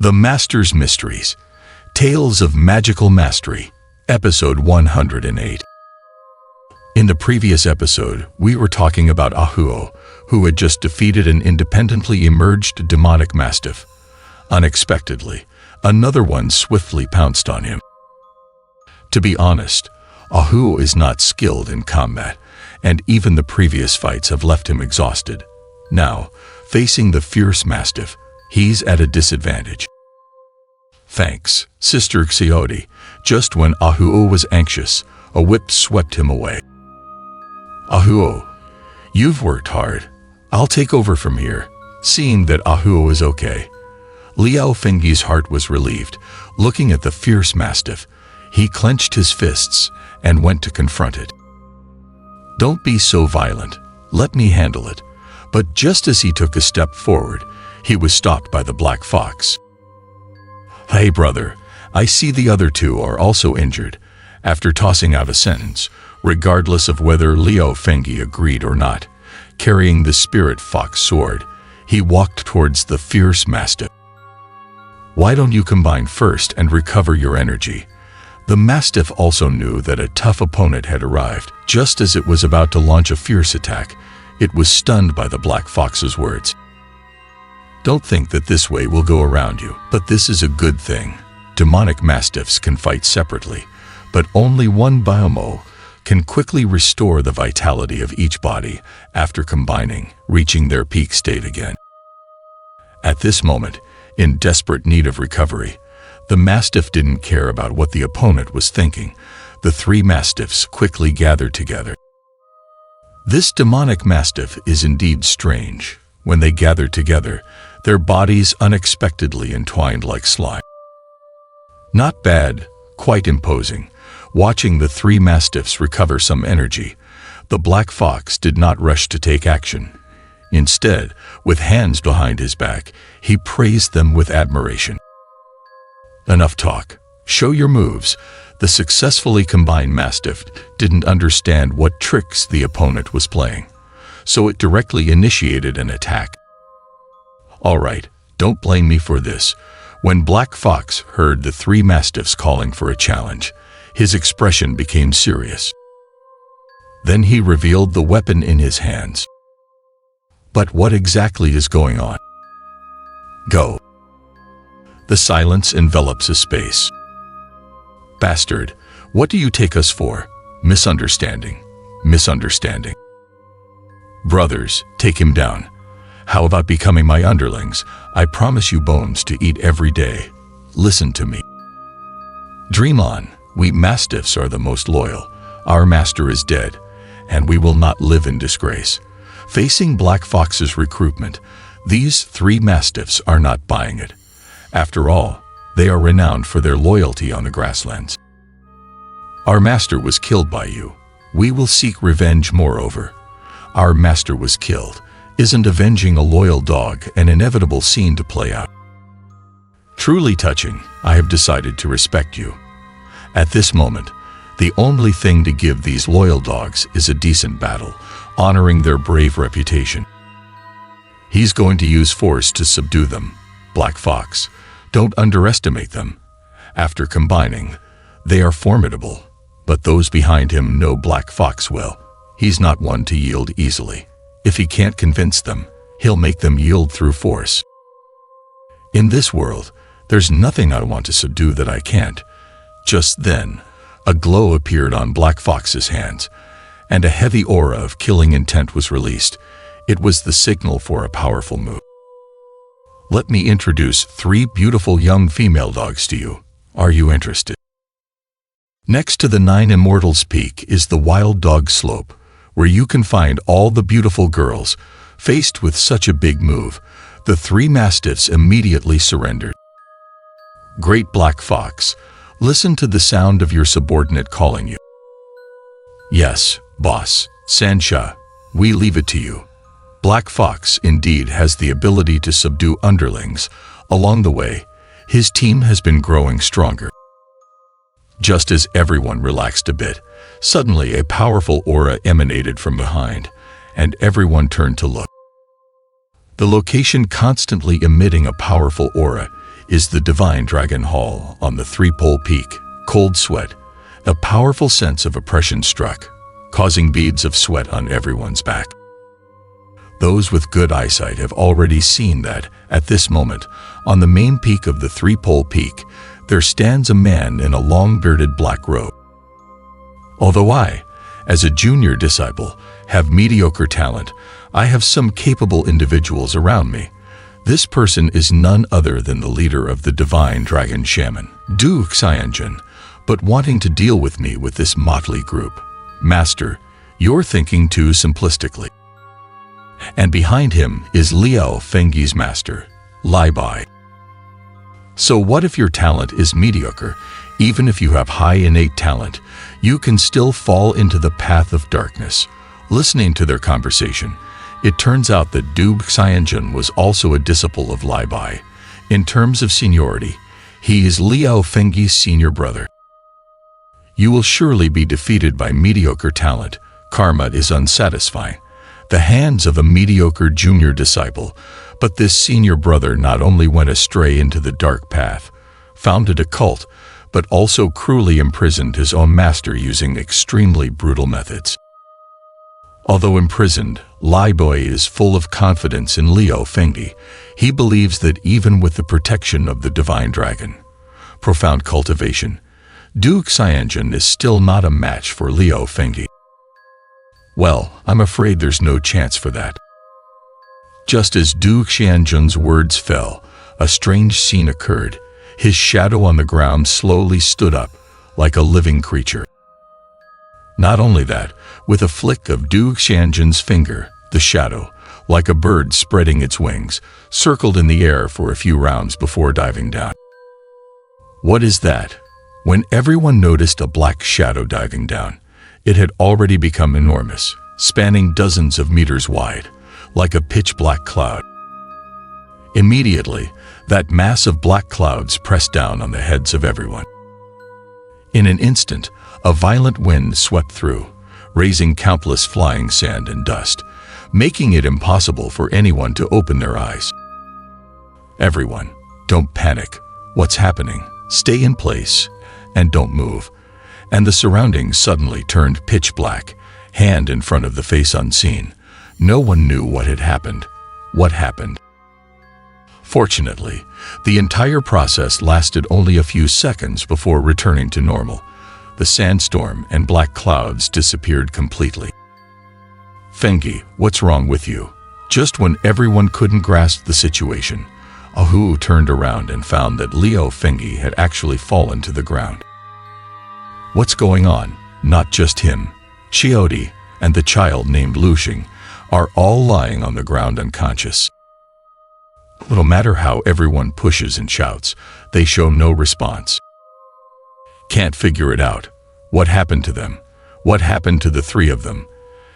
The Master's Mysteries, Tales of Magical Mastery, Episode 108. In the previous episode, we were talking about Ahuo, who had just defeated an independently emerged demonic mastiff. Unexpectedly, another one swiftly pounced on him. To be honest, Ahuo is not skilled in combat, and even the previous fights have left him exhausted. Now, facing the fierce mastiff, he's at a disadvantage. Thanks, Sister Xiodi. Just when Ahuo was anxious, a whip swept him away. Ahuo, you've worked hard. I'll take over from here. Seeing that Ahuo is okay, Liao Fengyi's heart was relieved. Looking at the fierce mastiff, he clenched his fists and went to confront it. Don't be so violent. Let me handle it. But just as he took a step forward, he was stopped by the black fox. Hey brother, I see the other two are also injured. After tossing out a sentence, regardless of whether Liao Fengyi agreed or not, carrying the spirit fox sword, he walked towards the fierce mastiff. Why don't you combine first and recover your energy? The mastiff also knew that a tough opponent had arrived. Just as it was about to launch a fierce attack, it was stunned by the black fox's words. Don't think that this way will go around you, but this is a good thing. Demonic mastiffs can fight separately, but only one biomo can quickly restore the vitality of each body after combining, reaching their peak state again. At this moment, in desperate need of recovery, the mastiff didn't care about what the opponent was thinking. The three mastiffs quickly gathered together. This demonic mastiff is indeed strange. When they gathered together, their bodies unexpectedly entwined like slime. Not bad, quite imposing. Watching the three mastiffs recover some energy, the black fox did not rush to take action. Instead, with hands behind his back, he praised them with admiration. Enough talk. Show your moves. The successfully combined mastiff didn't understand what tricks the opponent was playing, so it directly initiated an attack. All right, don't blame me for this. When Black Fox heard the three mastiffs calling for a challenge, his expression became serious. Then he revealed the weapon in his hands. But what exactly is going on? Go. The silence envelops a space. Bastard, what do you take us for? Misunderstanding. Misunderstanding. Brothers, take him down. How about becoming my underlings? I promise you bones to eat every day. Listen to me. Dream on. We mastiffs are the most loyal. Our master is dead, and we will not live in disgrace. Facing Black Fox's recruitment, these three mastiffs are not buying it. After all, they are renowned for their loyalty on the grasslands. Our master was killed by you. We will seek revenge moreover. Our master was killed. Isn't avenging a loyal dog an inevitable scene to play out? Truly touching. I have decided to respect you. At this moment, the only thing to give these loyal dogs is a decent battle, honoring their brave reputation. He's going to use force to subdue them. Black Fox, don't underestimate them. After combining, they are formidable, but those behind him know Black Fox well. He's not one to yield easily. If he can't convince them, he'll make them yield through force. In this world, there's nothing I want to subdue that I can't. Just then, a glow appeared on Black Fox's hands, and a heavy aura of killing intent was released. It was the signal for a powerful move. Let me introduce three beautiful young female dogs to you. Are you interested? Next to the 9 Immortals Peak is the Wild Dog Slope, where you can find all the beautiful girls. Faced with such a big move, the three mastiffs immediately surrendered. Great Black Fox, listen to the sound of your subordinate calling you. Yes, boss, Sansha, we leave it to you. Black Fox indeed has the ability to subdue underlings. Along the way, his team has been growing stronger. Just as everyone relaxed a bit, suddenly a powerful aura emanated from behind, and everyone turned to look. The location constantly emitting a powerful aura is the Divine Dragon Hall on the three-pole peak. Cold sweat, a powerful sense of oppression struck, causing beads of sweat on everyone's back. Those with good eyesight have already seen that, at this moment, on the main peak of the three-pole peak, there stands a man in a long-bearded black robe. Although I, as a junior disciple, have mediocre talent, I have some capable individuals around me. This person is none other than the leader of the Divine Dragon Shaman, Du Xianjun, but wanting to deal with me with this motley group. Master, you're thinking too simplistically. And behind him is Liao Fengyi's master, Lai Bai. So what if your talent is mediocre? Even if you have high innate talent, you can still fall into the path of darkness. Listening to their conversation, it turns out that Du Xianjun was also a disciple of Lai Bai. In terms of seniority, he is Liao Fengyi's senior brother. You will surely be defeated by mediocre talent. Karma is unsatisfying. The hands of a mediocre junior disciple, but this senior brother not only went astray into the dark path, founded a cult, but also cruelly imprisoned his own master using extremely brutal methods. Although imprisoned, Lai Bai is full of confidence in Liao Fengyi. He believes that even with the protection of the Divine Dragon, profound cultivation, Du Xianjun is still not a match for Liao Fengyi. Well, I'm afraid there's no chance for that. Just as Du Xianjun's words fell, a strange scene occurred. His shadow on the ground slowly stood up, like a living creature. Not only that, with a flick of Du Xianjun's finger, the shadow, like a bird spreading its wings, circled in the air for a few rounds before diving down. What is that? When everyone noticed a black shadow diving down, it had already become enormous, spanning dozens of meters wide, like a pitch-black cloud. Immediately, that mass of black clouds pressed down on the heads of everyone. In an instant, a violent wind swept through, raising countless flying sand and dust, making it impossible for anyone to open their eyes. Everyone, don't panic. What's happening? Stay in place and don't move. And the surroundings suddenly turned pitch black, hand in front of the face unseen. No one knew what had happened. What happened? Fortunately, the entire process lasted only a few seconds before returning to normal. The sandstorm and black clouds disappeared completely. Fengyi, what's wrong with you? Just when everyone couldn't grasp the situation, Ahu turned around and found that Liao Fengyi had actually fallen to the ground. What's going on? Not just him. Qiudi and the child named Luxing are all lying on the ground unconscious. No matter how everyone pushes and shouts, they show no response. Can't figure it out. What happened to them? What happened to the three of them?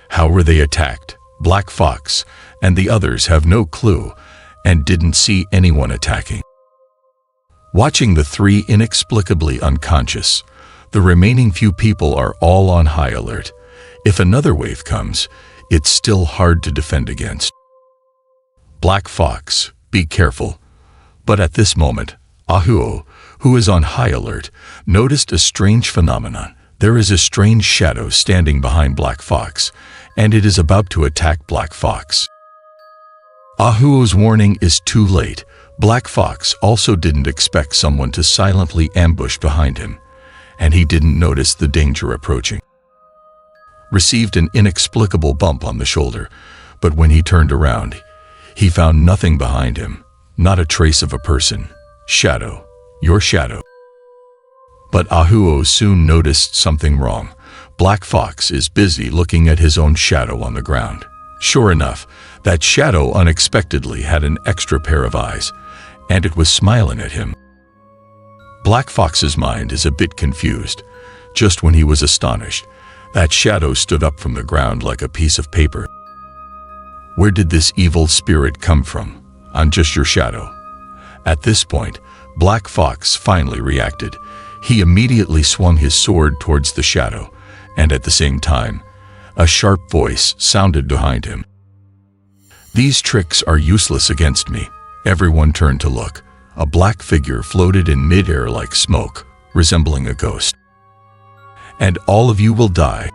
How were they attacked? Black Fox and the others have no clue and didn't see anyone attacking. Watching the three inexplicably unconscious, the remaining few people are all on high alert. If another wave comes, it's still hard to defend against. Black Fox, be careful. But at this moment, Ahuo, who is on high alert, noticed a strange phenomenon. There is a strange shadow standing behind Black Fox, and it is about to attack Black Fox. Ahuo's warning is too late. Black Fox also didn't expect someone to silently ambush behind him, and he didn't notice the danger approaching. Received an inexplicable bump on the shoulder, but when he turned around, he found nothing behind him, not a trace of a person. Shadow, your shadow. But Ahuo soon noticed something wrong. Black Fox is busy looking at his own shadow on the ground. Sure enough, that shadow unexpectedly had an extra pair of eyes, and it was smiling at him. Black Fox's mind is a bit confused. Just when he was astonished, that shadow stood up from the ground like a piece of paper. Where did this evil spirit come from? I'm just your shadow. At this point, Black Fox finally reacted. He immediately swung his sword towards the shadow, and at the same time, a sharp voice sounded behind him. These tricks are useless against me. Everyone turned to look. a black figure floated in midair like smoke, resembling a ghost. "And all of you will die,"